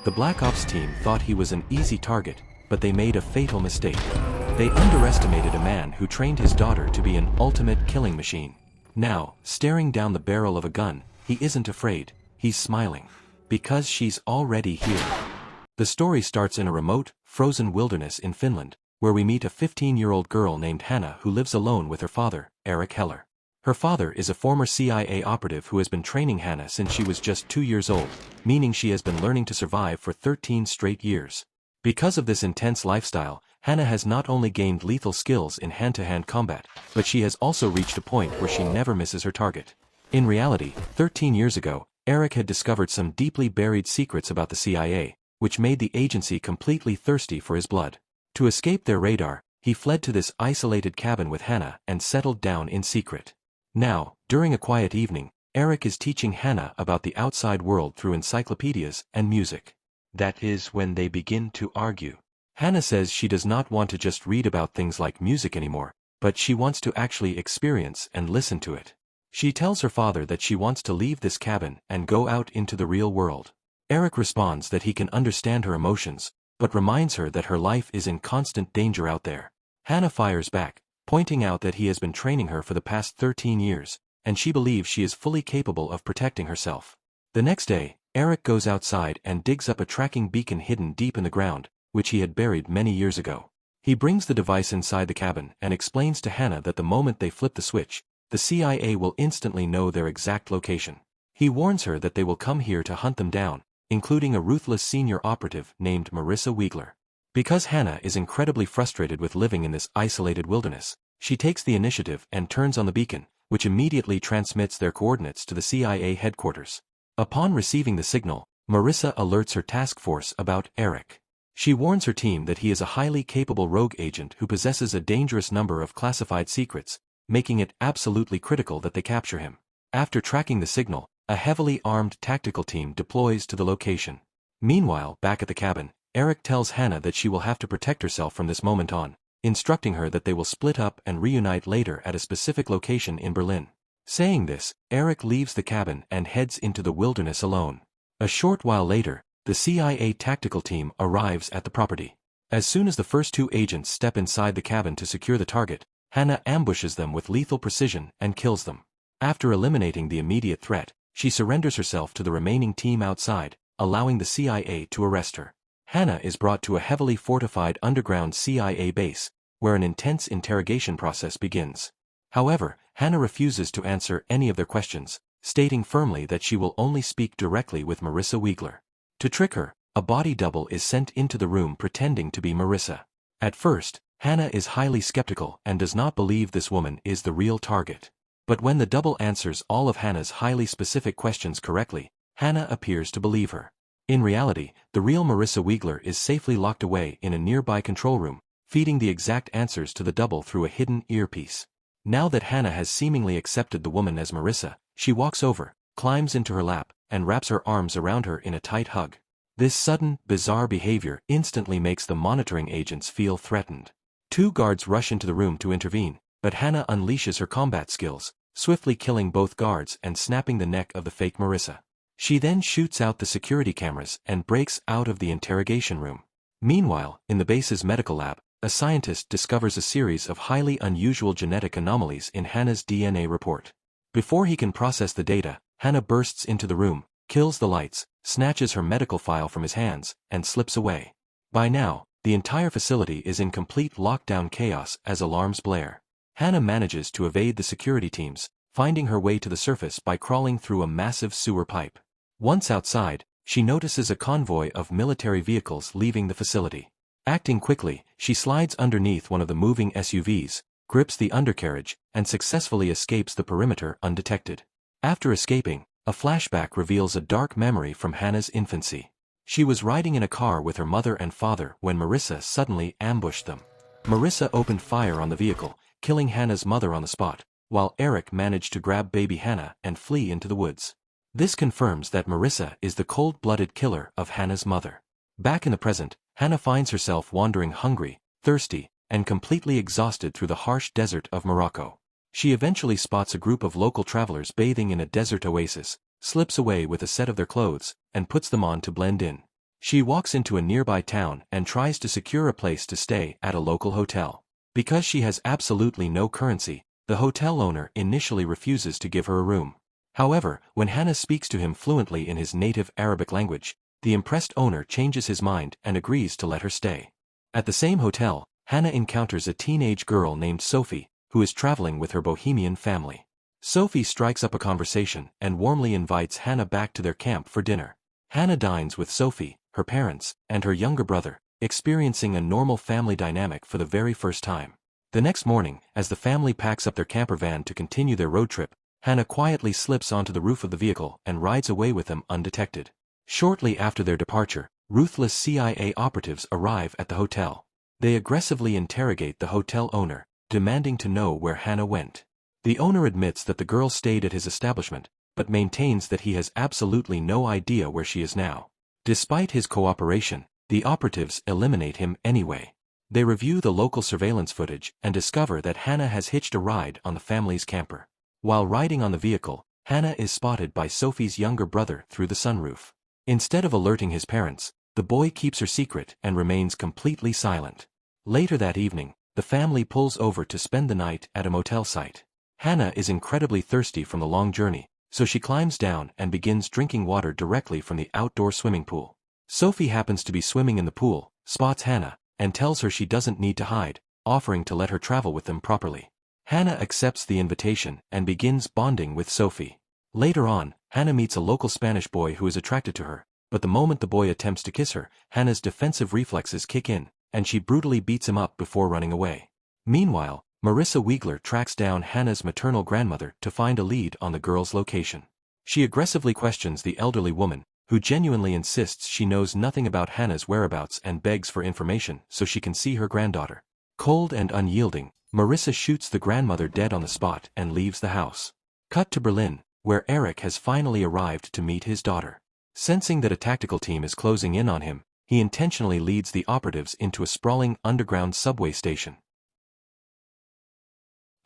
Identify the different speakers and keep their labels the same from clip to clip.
Speaker 1: The Black Ops team thought he was an easy target, but they made a fatal mistake. They underestimated a man who trained his daughter to be an ultimate killing machine. Now, staring down the barrel of a gun, he isn't afraid, he's smiling. Because she's already here. The story starts in a remote, frozen wilderness in Finland, where we meet a 15-year-old girl named Hanna who lives alone with her father, Eric Heller. Her father is a former CIA operative who has been training Hanna since she was just 2 years old, meaning she has been learning to survive for 13 straight years. Because of this intense lifestyle, Hanna has not only gained lethal skills in hand-to-hand combat, but she has also reached a point where she never misses her target. In reality, 13 years ago, Eric had discovered some deeply buried secrets about the CIA, which made the agency completely thirsty for his blood. To escape their radar, he fled to this isolated cabin with Hanna and settled down in secret. Now, during a quiet evening, Eric is teaching Hanna about the outside world through encyclopedias and music. That is when they begin to argue. Hanna says she does not want to just read about things like music anymore, but she wants to actually experience and listen to it. She tells her father that she wants to leave this cabin and go out into the real world. Eric responds that he can understand her emotions, but reminds her that her life is in constant danger out there. Hanna fires back, pointing out that he has been training her for the past 13 years, and she believes she is fully capable of protecting herself. The next day, Eric goes outside and digs up a tracking beacon hidden deep in the ground, which he had buried many years ago. He brings the device inside the cabin and explains to Hanna that the moment they flip the switch, the CIA will instantly know their exact location. He warns her that they will come here to hunt them down, including a ruthless senior operative named Marissa Wiegler. Because Hanna is incredibly frustrated with living in this isolated wilderness, she takes the initiative and turns on the beacon, which immediately transmits their coordinates to the CIA headquarters. Upon receiving the signal, Marissa alerts her task force about Eric. She warns her team that he is a highly capable rogue agent who possesses a dangerous number of classified secrets, making it absolutely critical that they capture him. After tracking the signal, a heavily armed tactical team deploys to the location. Meanwhile, back at the cabin, Eric tells Hanna that she will have to protect herself from this moment on, instructing her that they will split up and reunite later at a specific location in Berlin. Saying this, Eric leaves the cabin and heads into the wilderness alone. A short while later, the CIA tactical team arrives at the property. As soon as the first 2 agents step inside the cabin to secure the target, Hanna ambushes them with lethal precision and kills them. After eliminating the immediate threat, she surrenders herself to the remaining team outside, allowing the CIA to arrest her. Hanna is brought to a heavily fortified underground CIA base, where an intense interrogation process begins. However, Hanna refuses to answer any of their questions, stating firmly that she will only speak directly with Marissa Wiegler. To trick her, a body double is sent into the room pretending to be Marissa. At first, Hanna is highly skeptical and does not believe this woman is the real target. But when the double answers all of Hanna's highly specific questions correctly, Hanna appears to believe her. In reality, the real Marissa Wiegler is safely locked away in a nearby control room, feeding the exact answers to the double through a hidden earpiece. Now that Hanna has seemingly accepted the woman as Marissa, she walks over, climbs into her lap, and wraps her arms around her in a tight hug. This sudden, bizarre behavior instantly makes the monitoring agents feel threatened. 2 guards rush into the room to intervene, but Hanna unleashes her combat skills, swiftly killing both guards and snapping the neck of the fake Marissa. She then shoots out the security cameras and breaks out of the interrogation room. Meanwhile, in the base's medical lab, a scientist discovers a series of highly unusual genetic anomalies in Hanna's DNA report. Before he can process the data, Hanna bursts into the room, kills the lights, snatches her medical file from his hands, and slips away. By now, the entire facility is in complete lockdown chaos as alarms blare. Hanna manages to evade the security teams, finding her way to the surface by crawling through a massive sewer pipe. Once outside, she notices a convoy of military vehicles leaving the facility. Acting quickly, she slides underneath one of the moving SUVs, grips the undercarriage, and successfully escapes the perimeter undetected. After escaping, a flashback reveals a dark memory from Hanna's infancy. She was riding in a car with her mother and father when Marissa suddenly ambushed them. Marissa opened fire on the vehicle, killing Hanna's mother on the spot, while Eric managed to grab baby Hanna and flee into the woods. This confirms that Marissa is the cold-blooded killer of Hanna's mother. Back in the present, Hanna finds herself wandering hungry, thirsty, and completely exhausted through the harsh desert of Morocco. She eventually spots a group of local travelers bathing in a desert oasis, slips away with a set of their clothes, and puts them on to blend in. She walks into a nearby town and tries to secure a place to stay at a local hotel. Because she has absolutely no currency, the hotel owner initially refuses to give her a room. However, when Hanna speaks to him fluently in his native Arabic language, the impressed owner changes his mind and agrees to let her stay. At the same hotel, Hanna encounters a teenage girl named Sophie, who is traveling with her Bohemian family. Sophie strikes up a conversation and warmly invites Hanna back to their camp for dinner. Hanna dines with Sophie, her parents, and her younger brother, experiencing a normal family dynamic for the very first time. The next morning, as the family packs up their camper van to continue their road trip, Hanna quietly slips onto the roof of the vehicle and rides away with them undetected. Shortly after their departure, ruthless CIA operatives arrive at the hotel. They aggressively interrogate the hotel owner, demanding to know where Hanna went. The owner admits that the girl stayed at his establishment, but maintains that he has absolutely no idea where she is now. Despite his cooperation, the operatives eliminate him anyway. They review the local surveillance footage and discover that Hanna has hitched a ride on the family's camper. While riding on the vehicle, Hanna is spotted by Sophie's younger brother through the sunroof. Instead of alerting his parents, the boy keeps her secret and remains completely silent. Later that evening, the family pulls over to spend the night at a motel site. Hanna is incredibly thirsty from the long journey, so she climbs down and begins drinking water directly from the outdoor swimming pool. Sophie happens to be swimming in the pool, spots Hanna, and tells her she doesn't need to hide, offering to let her travel with them properly. Hanna accepts the invitation and begins bonding with Sophie. Later on, Hanna meets a local Spanish boy who is attracted to her, but the moment the boy attempts to kiss her, Hanna's defensive reflexes kick in, and she brutally beats him up before running away. Meanwhile, Marissa Wiegler tracks down Hanna's maternal grandmother to find a lead on the girl's location. She aggressively questions the elderly woman, who genuinely insists she knows nothing about Hanna's whereabouts and begs for information so she can see her granddaughter. Cold and unyielding, Marissa shoots the grandmother dead on the spot and leaves the house. Cut to Berlin, where Eric has finally arrived to meet his daughter. Sensing that a tactical team is closing in on him, he intentionally leads the operatives into a sprawling underground subway station.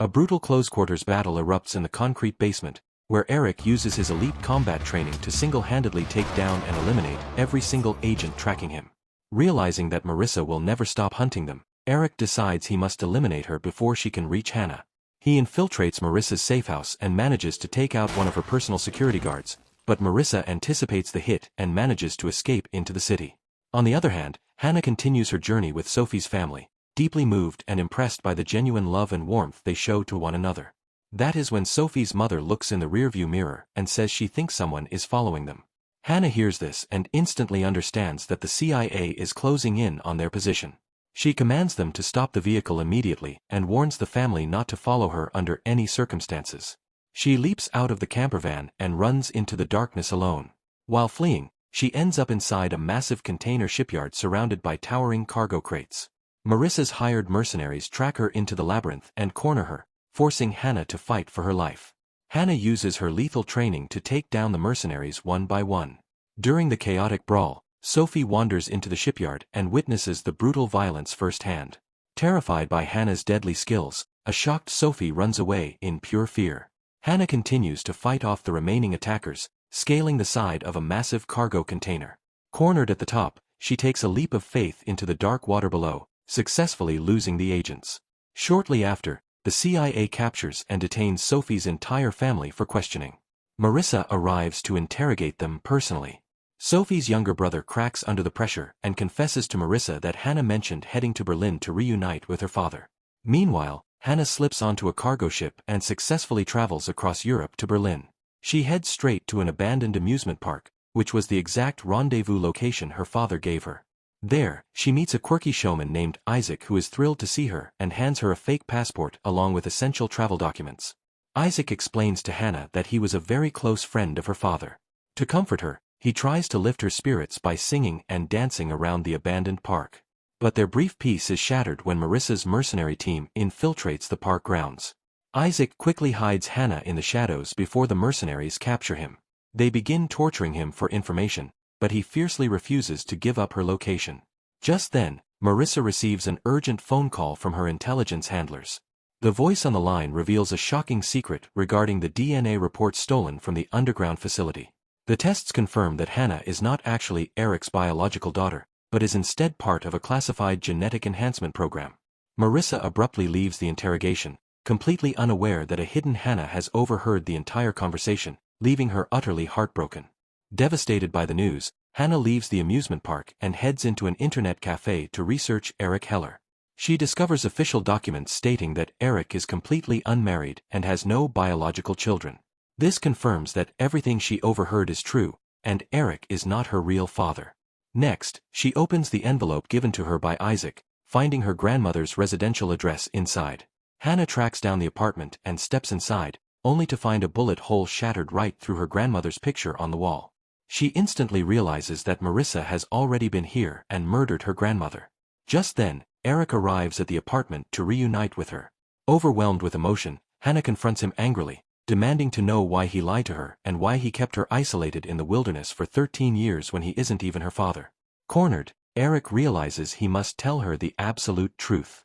Speaker 1: A brutal close-quarters battle erupts in the concrete basement, where Eric uses his elite combat training to single-handedly take down and eliminate every single agent tracking him. Realizing that Marissa will never stop hunting them, Eric decides he must eliminate her before she can reach Hanna. He infiltrates Marissa's safe house and manages to take out one of her personal security guards, but Marissa anticipates the hit and manages to escape into the city. On the other hand, Hanna continues her journey with Sophie's family, deeply moved and impressed by the genuine love and warmth they show to one another. That is when Sophie's mother looks in the rearview mirror and says she thinks someone is following them. Hanna hears this and instantly understands that the CIA is closing in on their position. She commands them to stop the vehicle immediately and warns the family not to follow her under any circumstances. She leaps out of the camper van and runs into the darkness alone. While fleeing, she ends up inside a massive container shipyard surrounded by towering cargo crates. Marissa's hired mercenaries track her into the labyrinth and corner her, forcing Hanna to fight for her life. Hanna uses her lethal training to take down the mercenaries one by one. During the chaotic brawl, Sophie wanders into the shipyard and witnesses the brutal violence firsthand. Terrified by Hanna's deadly skills, a shocked Sophie runs away in pure fear. Hanna continues to fight off the remaining attackers, scaling the side of a massive cargo container. Cornered at the top, she takes a leap of faith into the dark water below, successfully losing the agents. Shortly after, the CIA captures and detains Sophie's entire family for questioning. Marissa arrives to interrogate them personally. Sophie's younger brother cracks under the pressure and confesses to Marissa that Hanna mentioned heading to Berlin to reunite with her father. Meanwhile, Hanna slips onto a cargo ship and successfully travels across Europe to Berlin. She heads straight to an abandoned amusement park, which was the exact rendezvous location her father gave her. There, she meets a quirky showman named Isaac who is thrilled to see her and hands her a fake passport along with essential travel documents. Isaac explains to Hanna that he was a very close friend of her father. To comfort her, he tries to lift her spirits by singing and dancing around the abandoned park. But their brief peace is shattered when Marissa's mercenary team infiltrates the park grounds. Isaac quickly hides Hanna in the shadows before the mercenaries capture him. They begin torturing him for information, but he fiercely refuses to give up her location. Just then, Marissa receives an urgent phone call from her intelligence handlers. The voice on the line reveals a shocking secret regarding the DNA reports stolen from the underground facility. The tests confirm that Hanna is not actually Eric's biological daughter, but is instead part of a classified genetic enhancement program. Marissa abruptly leaves the interrogation, completely unaware that a hidden Hanna has overheard the entire conversation, leaving her utterly heartbroken. Devastated by the news, Hanna leaves the amusement park and heads into an internet cafe to research Eric Heller. She discovers official documents stating that Eric is completely unmarried and has no biological children. This confirms that everything she overheard is true, and Eric is not her real father. Next, she opens the envelope given to her by Isaac, finding her grandmother's residential address inside. Hanna tracks down the apartment and steps inside, only to find a bullet hole shattered right through her grandmother's picture on the wall. She instantly realizes that Marissa has already been here and murdered her grandmother. Just then, Eric arrives at the apartment to reunite with her. Overwhelmed with emotion, Hanna confronts him angrily, demanding to know why he lied to her and why he kept her isolated in the wilderness for 13 years when he isn't even her father. Cornered, Eric realizes he must tell her the absolute truth.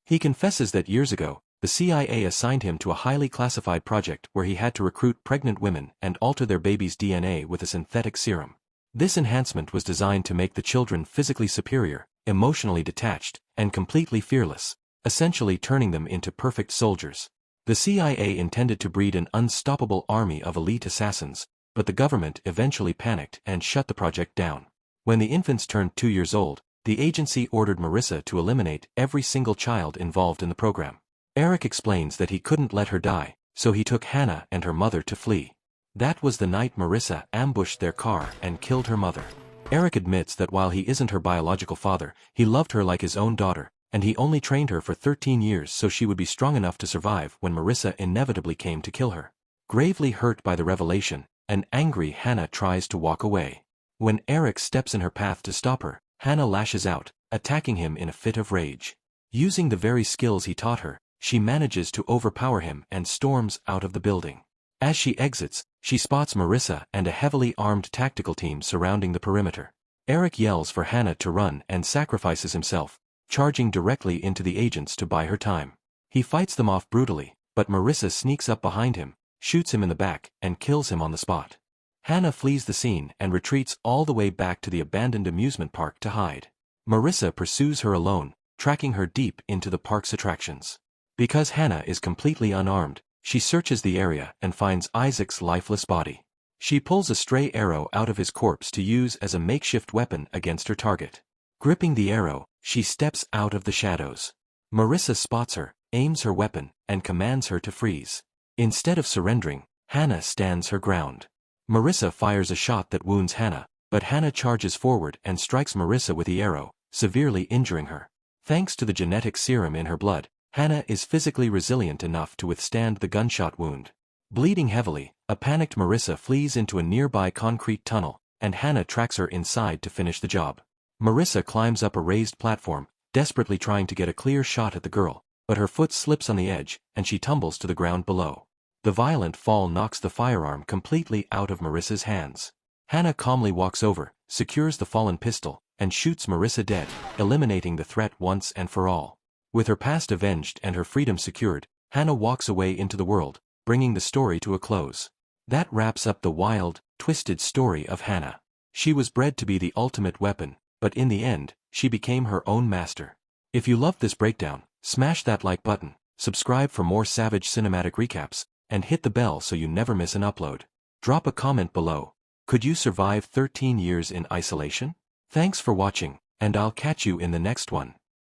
Speaker 1: He confesses that years ago, the CIA assigned him to a highly classified project where he had to recruit pregnant women and alter their baby's DNA with a synthetic serum. This enhancement was designed to make the children physically superior, emotionally detached, and completely fearless, essentially turning them into perfect soldiers. The CIA intended to breed an unstoppable army of elite assassins, but the government eventually panicked and shut the project down. When the infants turned 2 years old, the agency ordered Marissa to eliminate every single child involved in the program. Eric explains that he couldn't let her die, so he took Hanna and her mother to flee. That was the night Marissa ambushed their car and killed her mother. Eric admits that while he isn't her biological father, he loved her like his own daughter, and he only trained her for 13 years so she would be strong enough to survive when Marissa inevitably came to kill her. Gravely hurt by the revelation, an angry Hanna tries to walk away. When Eric steps in her path to stop her, Hanna lashes out, attacking him in a fit of rage. Using the very skills he taught her, she manages to overpower him and storms out of the building. As she exits, she spots Marissa and a heavily armed tactical team surrounding the perimeter. Eric yells for Hanna to run and sacrifices himself, charging directly into the agents to buy her time. He fights them off brutally, but Marissa sneaks up behind him, shoots him in the back, and kills him on the spot. Hanna flees the scene and retreats all the way back to the abandoned amusement park to hide. Marissa pursues her alone, tracking her deep into the park's attractions. Because Hanna is completely unarmed, she searches the area and finds Isaac's lifeless body. She pulls a stray arrow out of his corpse to use as a makeshift weapon against her target. Gripping the arrow, she steps out of the shadows. Marissa spots her, aims her weapon, and commands her to freeze. Instead of surrendering, Hanna stands her ground. Marissa fires a shot that wounds Hanna, but Hanna charges forward and strikes Marissa with the arrow, severely injuring her. Thanks to the genetic serum in her blood, Hanna is physically resilient enough to withstand the gunshot wound. Bleeding heavily, a panicked Marissa flees into a nearby concrete tunnel, and Hanna tracks her inside to finish the job. Marissa climbs up a raised platform, desperately trying to get a clear shot at the girl, but her foot slips on the edge, and she tumbles to the ground below. The violent fall knocks the firearm completely out of Marissa's hands. Hanna calmly walks over, secures the fallen pistol, and shoots Marissa dead, eliminating the threat once and for all. With her past avenged and her freedom secured, Hanna walks away into the world, bringing the story to a close. That wraps up the wild, twisted story of Hanna. She was bred to be the ultimate weapon, but in the end, she became her own master. If you loved this breakdown, smash that like button, subscribe for more savage cinematic recaps, and hit the bell so you never miss an upload. Drop a comment below. Could you survive 13 years in isolation? Thanks for watching, and I'll catch you in the next one.